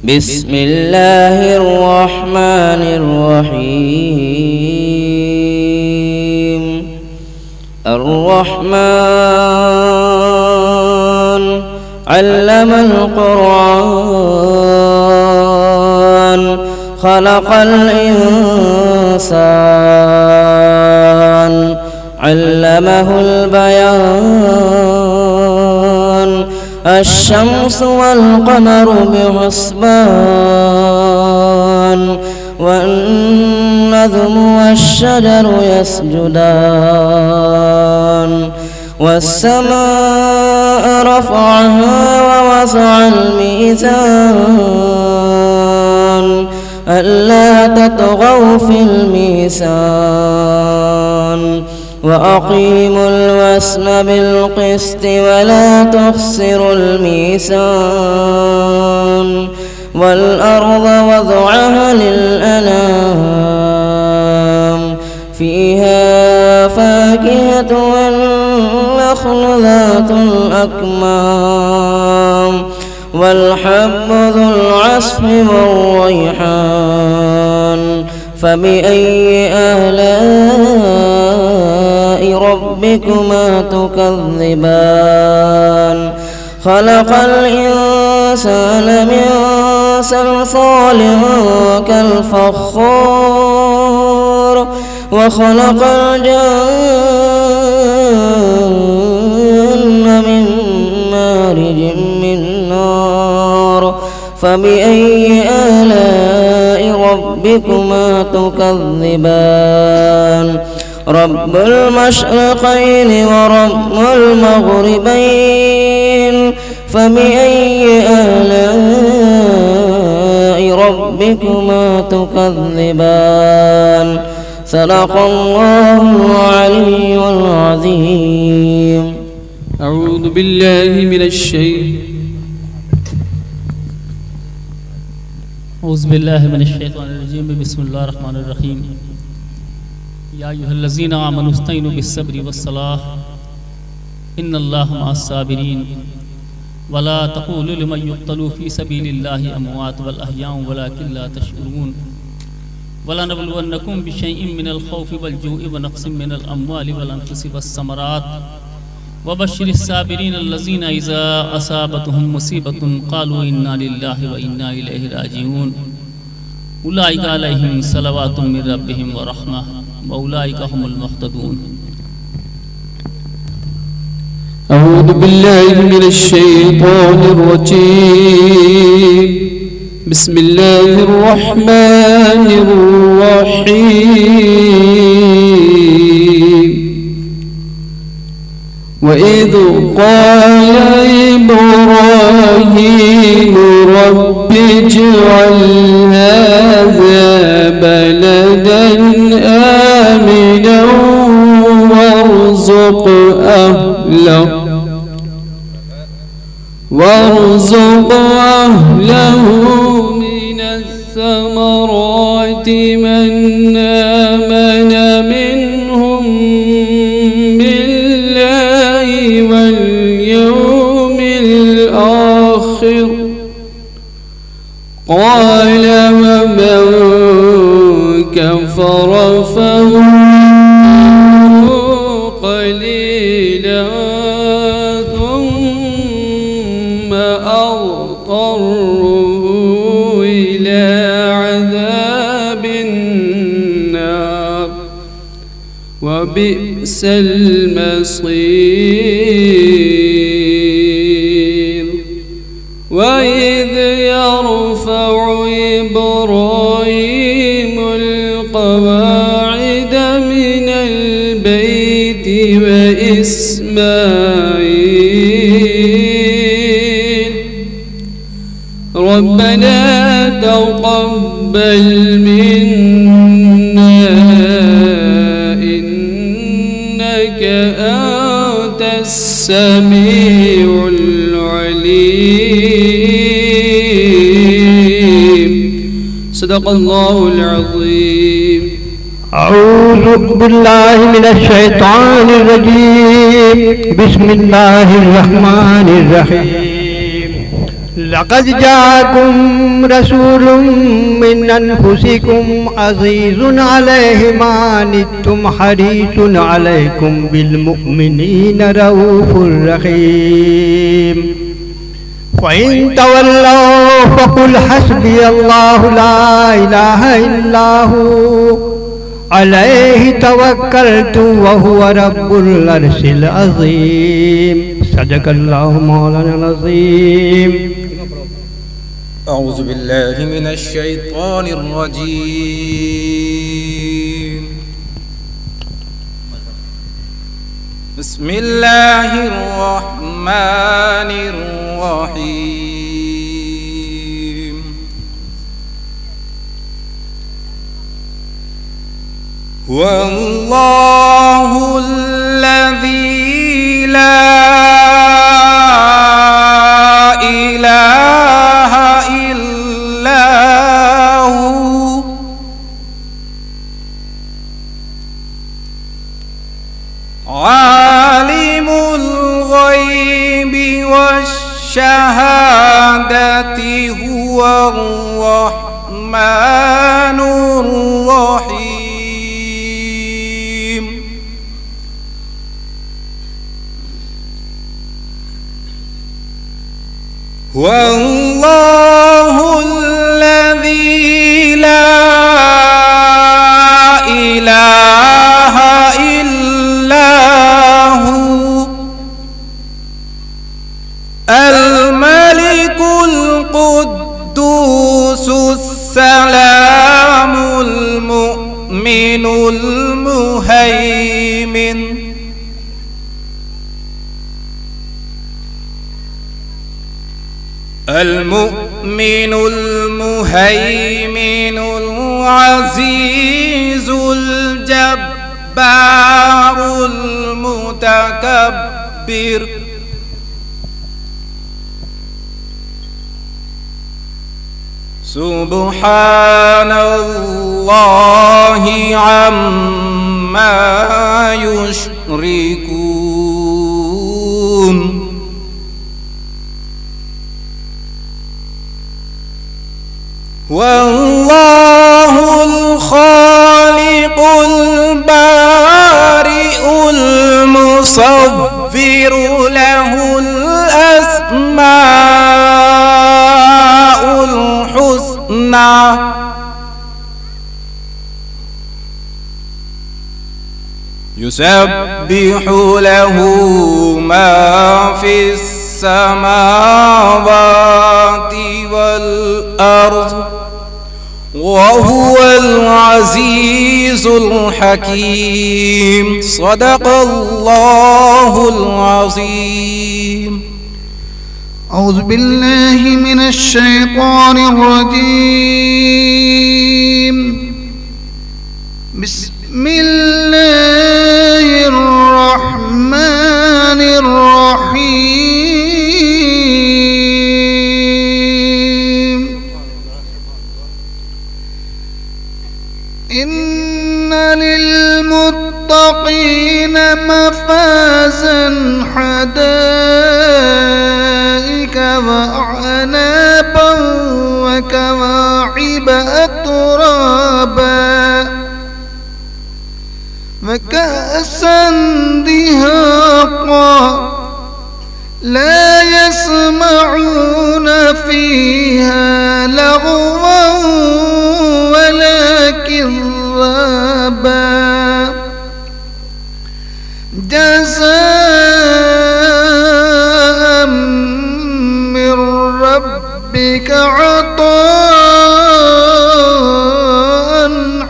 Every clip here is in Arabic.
بسم الله الرحمن الرحيم. الرحمن علم القرآن خلق الإنسان علمه البيان. الشمس والقمر بحسبان والنجم والشجر يسجدان. والسماء رفعها ووضع الميزان ألا تطغوا في الميزان وأقيموا الوزن بالقسط ولا تخسروا الميزان. والأرض وضعها للأنام فيها فاكهة والنخل ذات الأكمام والحب ذو العصف والريحان. فبأي آلاء ربكما تكذبان؟ خلق الإنسان من صلصال كالفخار وخلق الجن من مارج من نار. فبأي آلاء ربكما تكذبان؟ رب المشرقين ورب المغربين. فبأي آلاء ربكما تكذبان؟ صدق الله العلي العظيم. أعوذ بالله من الشيطان الرجيم. بسم الله الرحمن الرحيم. يا أيها الذين آمنوا استعينوا بالصبر والصلاة إن الله مع الصابرين ولا تقولوا لمن يقتل في سبيل الله أموات بل أحياء ولكن لا تشعرون. ولنبلونكم بشيء من الخوف والجوع ونقص من الأموال والأنفس والثمرات وبشر الصابرين الذين إذا أصابتهم مصيبة قالوا إنا لله وإنا إليه راجعون. أولئك عليهم صلوات من ربهم ورحمة وأولئك هم المهتدون. أعوذ بالله من الشيطان الرجيم. بسم الله الرحمن الرحيم. وإذ قال إبراهيم رب اجعل هذا بلدا آمنا وارزق أهله من الثمرات من آمن منهم بالله واليوم الآخر. قال ومن كفر فهو قليلا ثم أضطره إلى عذاب النار وبئس المصير. وإذ يرفع إبراهيم القواعد من البيت وإسماعيل ربنا تقبل منا إنك أنت السميع العليم. صدق الله العظيم. أعوذ بالله من الشيطان الرجيم. بسم الله الرحمن الرحيم. لقد جاءكم رسول من أنفسكم عزيز عليه ما عنتم حريص عليكم بالمؤمنين رؤوف رحيم فإن تولوا فقل حسبي الله لا إله إلا هو عليه توكلت وهو رب العرش العظيم صدق الله مولانا العظيم. أعوذ بالله من الشيطان الرجيم. بسم الله الرحمن الرحيم. هو الله الذي لا إله إلا هو عالم الغيب والشهادة هو الرحمن الرحيم. هو الله الذي لا إله إلا هو الملك القدوس السلام المؤمن المهيمن المؤمن المهيمن العزيز الجبار المتكبر سبحان الله عما يشركون. والله الخالق البارئ المصور له الأسماء الحسنى يسبح له ما في السماوات والأرض وهو العزيز الحكيم. صدق الله العظيم. أعوذ بالله من الشيطان الرجيم. بسم الله الرحمن الرحيم. إن للمتقين مفازا حدائق وأعنابا وكواعب أترابا وكأسا دهاقا لا يسمعون فيها لغوا ولا كذابا جزاء من ربك عطاء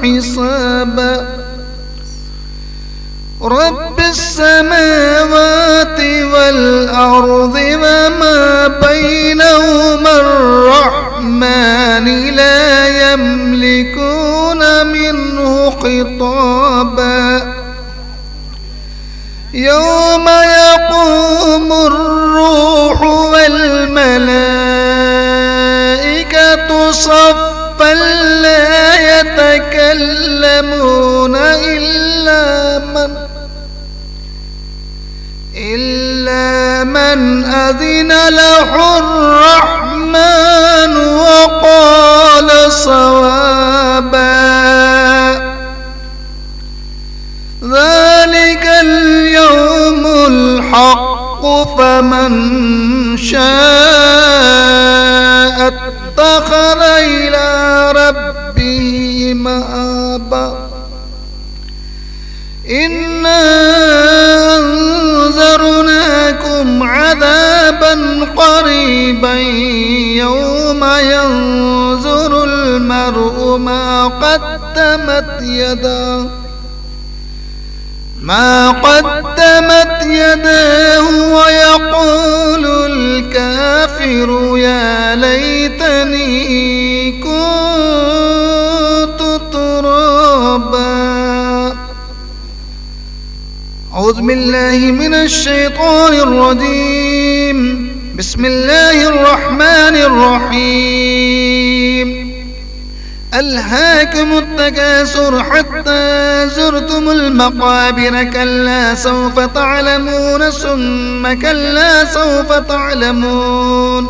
حسابا. رب السماوات والأرض وما بينهما الرحمن لا يملكون منه خطابا. يوم يقوم الروح والملائكة صفا لا يتكلمون إلا من أذن له الرحمن الرحمن وقال صوابا. ذلك اليوم الحق فمن شاء اتخذ إلى ربه مآبا. إنا أنذرناكم عذابا قريبا يوم ينظر المرء ما قدمت يداه ويقول الكافر يا ليتني كنت ترابا. أعوذ بالله من الشيطان الرجيم. بسم الله الرحمن الرحيم. ألهاكم التكاثر حتى زرتم المقابر. كلا سوف تعلمون ثم كلا سوف تعلمون.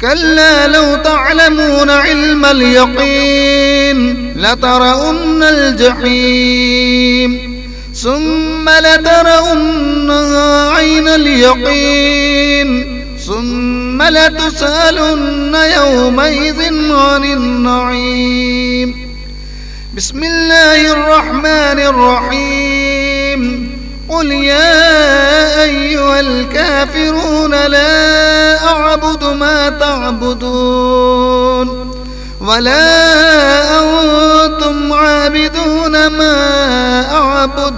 كلا لو تعلمون علم اليقين لترون الجحيم ثم لترونها عين اليقين ثم لتسألن يومئذ عن النعيم. بسم الله الرحمن الرحيم. قل يا أيها الكافرون لا أعبد ما تعبدون ولا أنتم عابدون ما أعبد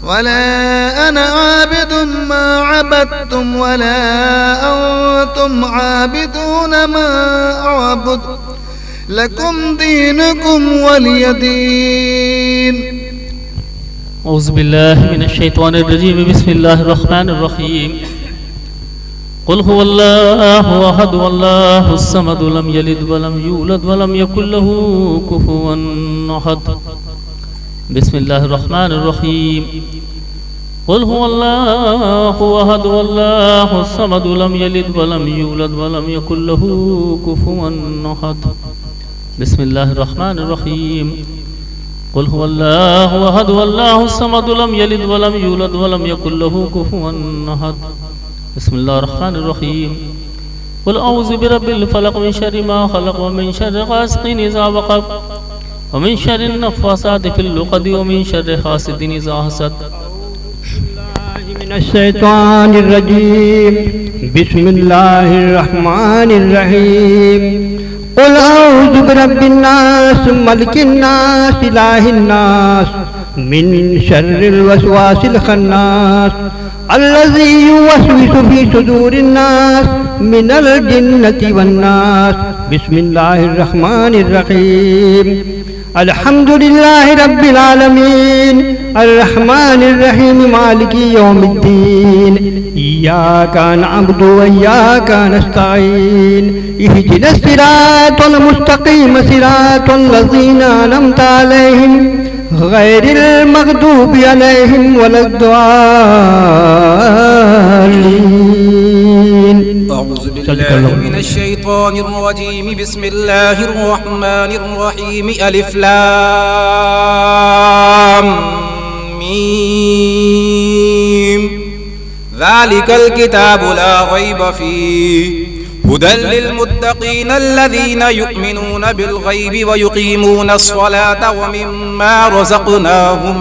ولا أنا عابد ما عبدتم ولا أنتم عابدون ما أعبد لكم دينكم ولي دين. أعوذ بالله من الشيطان الرجيم. بسم الله الرحمن الرحيم. قل هو الله أحد الله الصمد لم يلد ولم يولد ولم يكن له كفوا أحد. بسم الله الرحمن الرحيم. قل هو الله أحد الله الصمد لم يلد ولم يولد ولم يكن له كفوا أحد. بسم الله الرحمن الرحيم. قل هو الله أحد الله الصمد لم يلد ولم يولد ولم يكن له كفوا أحد. بسم الله الرحمن الرحيم. قل أعوذ برب الفلق من شر ما خلق ومن شر غاسق إذا وقب ومن شر النفاثات في العقد ومن شر حاسد إذا حسد. من الشيطان الرجيم. بسم الله الرحمن الرحيم. قل أعوذ برب الناس ملك الناس إله الناس من شر الوسواس الخناس الذي يوسوس في صدور الناس من الجنة والناس. بسم الله الرحمن الرحيم. الحمد لله رب العالمين الرحمن الرحيم مالك يوم الدين. إياك نعبد وإياك نستعين. اهدنا الصراط المستقيم صراط الذين أنعمت عليهم غير المغضوب عليهم ولا الضالين. أعوذ بالله من الشيطان الرجيم. بسم الله الرحمن الرحيم. ألف لام ميم. ذلك الكتاب لا ريب فيه هدى للمتقين الذين يؤمنون بالغيب ويقيمون الصلاة ومما رزقناهم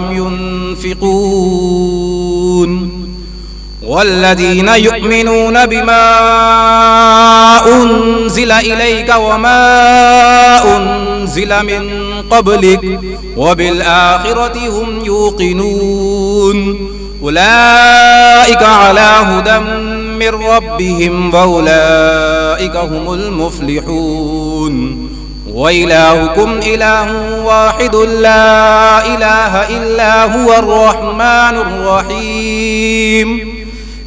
ينفقون. والذين يؤمنون بما أنزل إليك وما أنزل من قبلك وبالآخرة هم يوقنون. أولئك على هدى من ربهم وأولئك هم المفلحون. وإلهكم إله واحد لا إله إلا هو الرحمن الرحيم.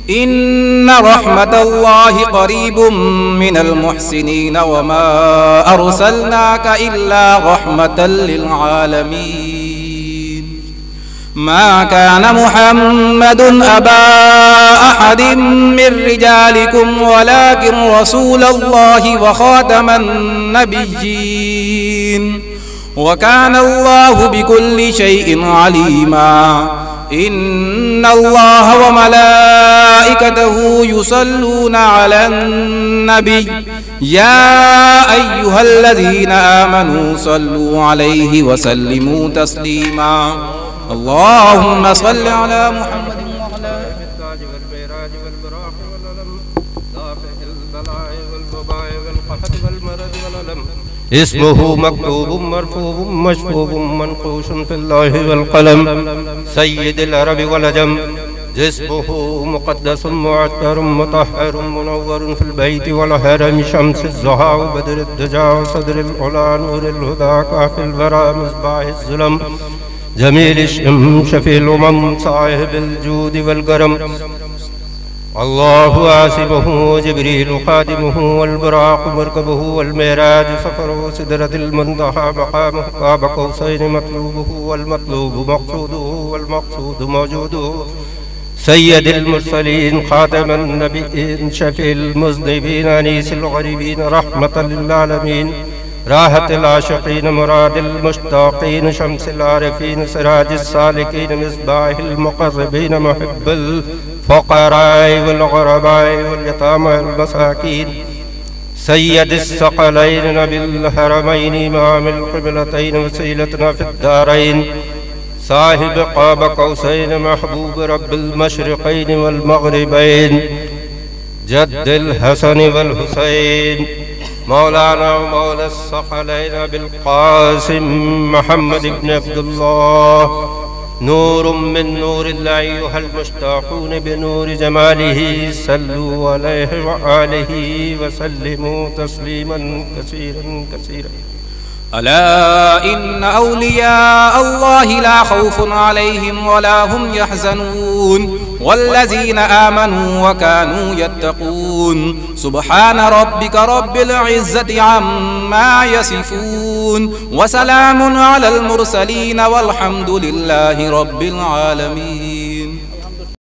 إن رحمة الله قريب من المحسنين وما أرسلناك إلا رحمة للعالمين. ما كان محمد أبا أحد من رجالكم ولكن رسول الله وخاتم النبيين وكان الله بكل شيء عليما إن الله وملائكته يصلون على النبي يا أيها الذين آمنوا صلوا عليه وسلموا تسليما اللهم صل على محمد وعلى اسمه مكتوب مرفوع مشفوع منقوش في الله والقلم سيد العرب والعجم جسمه مقدس معطر مطهر منور في البيت والحرم شمس الزهى وبدر الدجى صدر العلا نور الهدى كاف الورى مصباح الظلم جميل الشم شفي الأمم صاحب الجود والكرم الله عاصمه وجبريل خادمه والبراق مركبه والمعراج سفره سدرة المنتهى مقامه قاب قوسين مطلوبه والمطلوب مقصوده والمقصود موجوده سيد المرسلين خاتم النبيين شفي المذنبين أنيس الغريبين رحمة للعالمين راحة العاشقين مراد المشتاقين شمس العارفين سراج السالكين مصباح المقربين محب الفقراء والغرباء واليتامى والمساكين سيد الثقلين نبي الحرمين إمام القبلتين وسيلتنا في الدارين صاحب قاب قوسين محبوب رب المشرقين والمغربين جد الحسن والحسين مولانا ومولى الثقلين بالقاسم محمد بن عبد الله نور من نور الله أيها المشتاقون بنور جماله صلوا عليه وآله وسلموا تسليما كثيرا كثيرا ألا إن أولياء الله لا خوف عليهم ولا هم يحزنون والذين آمنوا وكانوا يتقون سبحان ربك رب العزة عما يصفون وسلام على المرسلين والحمد لله رب العالمين.